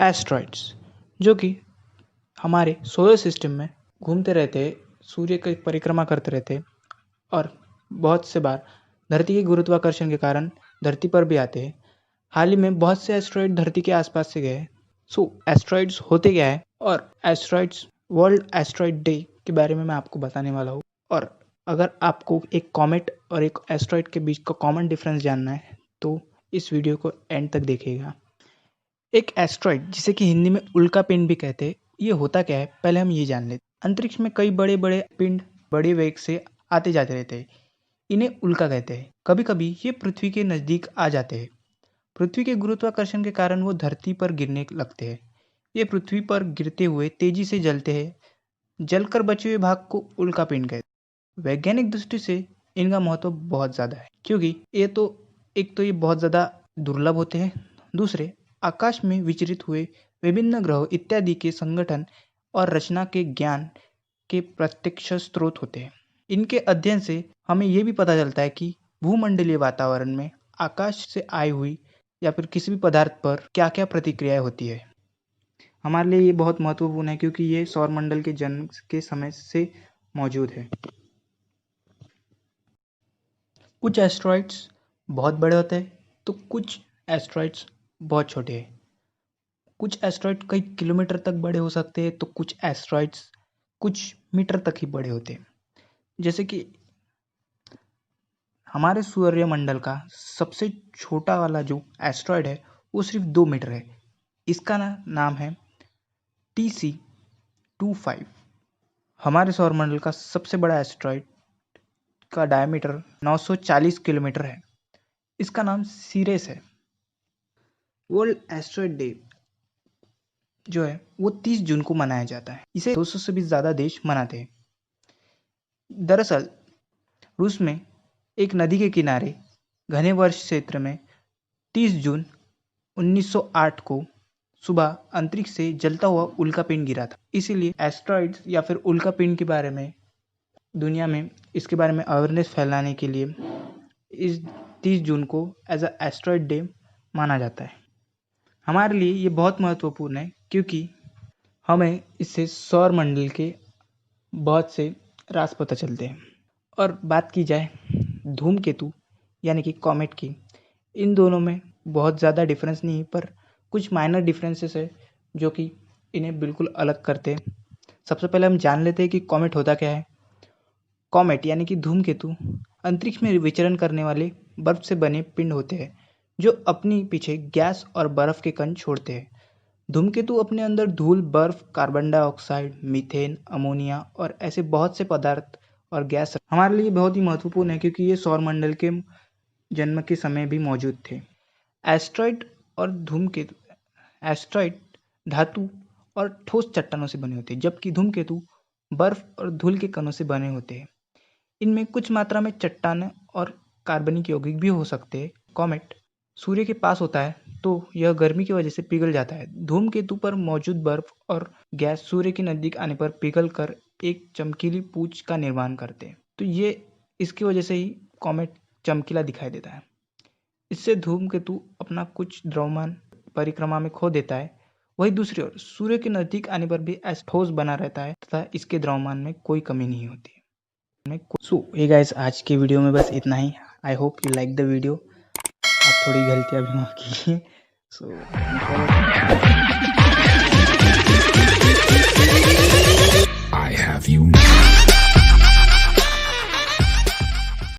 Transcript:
Asteroids जो कि हमारे सोलर सिस्टम में घूमते रहते हैं, सूर्य की परिक्रमा करते रहते हैं और बहुत से बार धरती के गुरुत्वाकर्षण के कारण धरती पर भी आते हैं। हाल ही में बहुत से एस्ट्रॉइड धरती के आसपास से गए हैं। एस्ट्रॉइड्स होते क्या है और एस्ट्रॉइड्स वर्ल्ड एस्ट्रॉइड डे के बारे में मैं आपको बताने वाला हूँ। और अगर आपको एक कॉमेट और एक एस्ट्रॉइड के बीच का कॉमन डिफरेंस जानना है तो इस वीडियो को एंड तक देखिएगा। एक एस्ट्रॉइड जिसे कि हिंदी में उल्का पिंड भी कहते हैं, ये होता क्या है पहले हम ये जान लेते। अंतरिक्ष में कई बड़े बड़े पिंड बड़े वेग से आते जाते रहते हैं, इन्हें उल्का कहते हैं। कभी कभी ये पृथ्वी के नज़दीक आ जाते हैं। पृथ्वी के गुरुत्वाकर्षण के कारण वो धरती पर गिरने लगते हैं। ये पृथ्वी पर गिरते हुए तेजी से जलते हैं। जलकर बचे हुए भाग को उल्का पिंड कहते हैं। वैज्ञानिक दृष्टि से इनका महत्व बहुत ज़्यादा है, क्योंकि ये बहुत ज़्यादा दुर्लभ होते हैं। दूसरे, आकाश में विचरित हुए विभिन्न ग्रह इत्यादि के संगठन और रचना के ज्ञान के प्रत्यक्ष स्रोत होते हैं। इनके अध्ययन से हमें ये भी पता चलता है कि भूमंडलीय वातावरण में आकाश से आई हुई या फिर किसी भी पदार्थ पर क्या क्या प्रतिक्रियाएं होती है। हमारे लिए ये बहुत महत्वपूर्ण है, क्योंकि ये सौरमंडल के जन्म के समय से मौजूद है। कुछ एस्ट्रॉइड्स बहुत बड़े होते हैं तो कुछ एस्ट्रॉइड्स बहुत छोटे हैं। कुछ एस्ट्रॉइड कई किलोमीटर तक बड़े हो सकते हैं तो कुछ एस्ट्रॉइड्स कुछ मीटर तक ही बड़े होते हैं। जैसे कि हमारे सूर्यमंडल का सबसे छोटा वाला जो एस्ट्रॉइड है वो सिर्फ 2 मीटर है। इसका नाम है TC25। हमारे सौरमंडल का सबसे बड़ा एस्ट्रॉइड का डायमीटर 940 किलोमीटर है। इसका नाम सीरेस है। वर्ल्ड एस्ट्रॉइड डे जो है वो 30 जून को मनाया जाता है। इसे 200 से भी ज़्यादा देश मनाते हैं। दरअसल रूस में एक नदी के किनारे घने वर्ष क्षेत्र में 30 जून 1908 को सुबह अंतरिक्ष से जलता हुआ उल्कापिंड गिरा था। इसीलिए एस्ट्रॉइड्स या फिर उल्कापिंड के बारे में दुनिया में इसके बारे में अवेयरनेस फैलाने के लिए इस 30 जून को एज अ एस्ट्रॉइड डे माना जाता है। हमारे लिए ये बहुत महत्वपूर्ण है, क्योंकि हमें इससे सौरमंडल के बहुत से राज पता चलते हैं। और बात की जाए धूमकेतु यानी कि कॉमेट की, इन दोनों में बहुत ज़्यादा डिफरेंस नहीं, पर कुछ माइनर डिफरेंसेस है जो कि इन्हें बिल्कुल अलग करते हैं। सबसे पहले हम जान लेते हैं कि कॉमेट होता क्या है। कॉमेट यानी कि धूमकेतु अंतरिक्ष में विचरण करने वाले बर्फ से बने पिंड होते हैं जो अपने पीछे गैस और बर्फ के कण छोड़ते हैं। धूमकेतु अपने अंदर धूल, बर्फ, कार्बन डाइऑक्साइड, मीथेन, अमोनिया और ऐसे बहुत से पदार्थ और गैस हमारे लिए बहुत ही महत्वपूर्ण है, क्योंकि ये सौरमंडल के जन्म के समय भी मौजूद थे। एस्ट्रॉइड और धूमकेतु, एस्ट्रॉइड धातु और ठोस चट्टानों से बने होते हैं, जबकि धूमकेतु बर्फ और धूल के कणों से बने होते हैं। इनमें कुछ मात्रा में चट्टान और कार्बनिक यौगिक भी हो सकते हैं। कॉमेट सूर्य के पास होता है तो यह गर्मी की वजह से पिघल जाता है। धूमकेतु पर मौजूद बर्फ और गैस सूर्य के नजदीक आने पर पिघल कर एक चमकीली पूंछ का निर्माण करते हैं। तो ये इसकी वजह से ही कॉमेट चमकीला दिखाई देता है। इससे धूमकेतु अपना कुछ द्रव्यमान परिक्रमा में खो देता है। वही दूसरी ओर सूर्य के नजदीक आने पर भी ठोस बना रहता है तथा इसके द्रव्यमान में कोई कमी नहीं होती। हे गाइस, आज के वीडियो में बस इतना ही। I hope you like the video. आप थोड़ी गलतियाँ भी माफ कीजिए।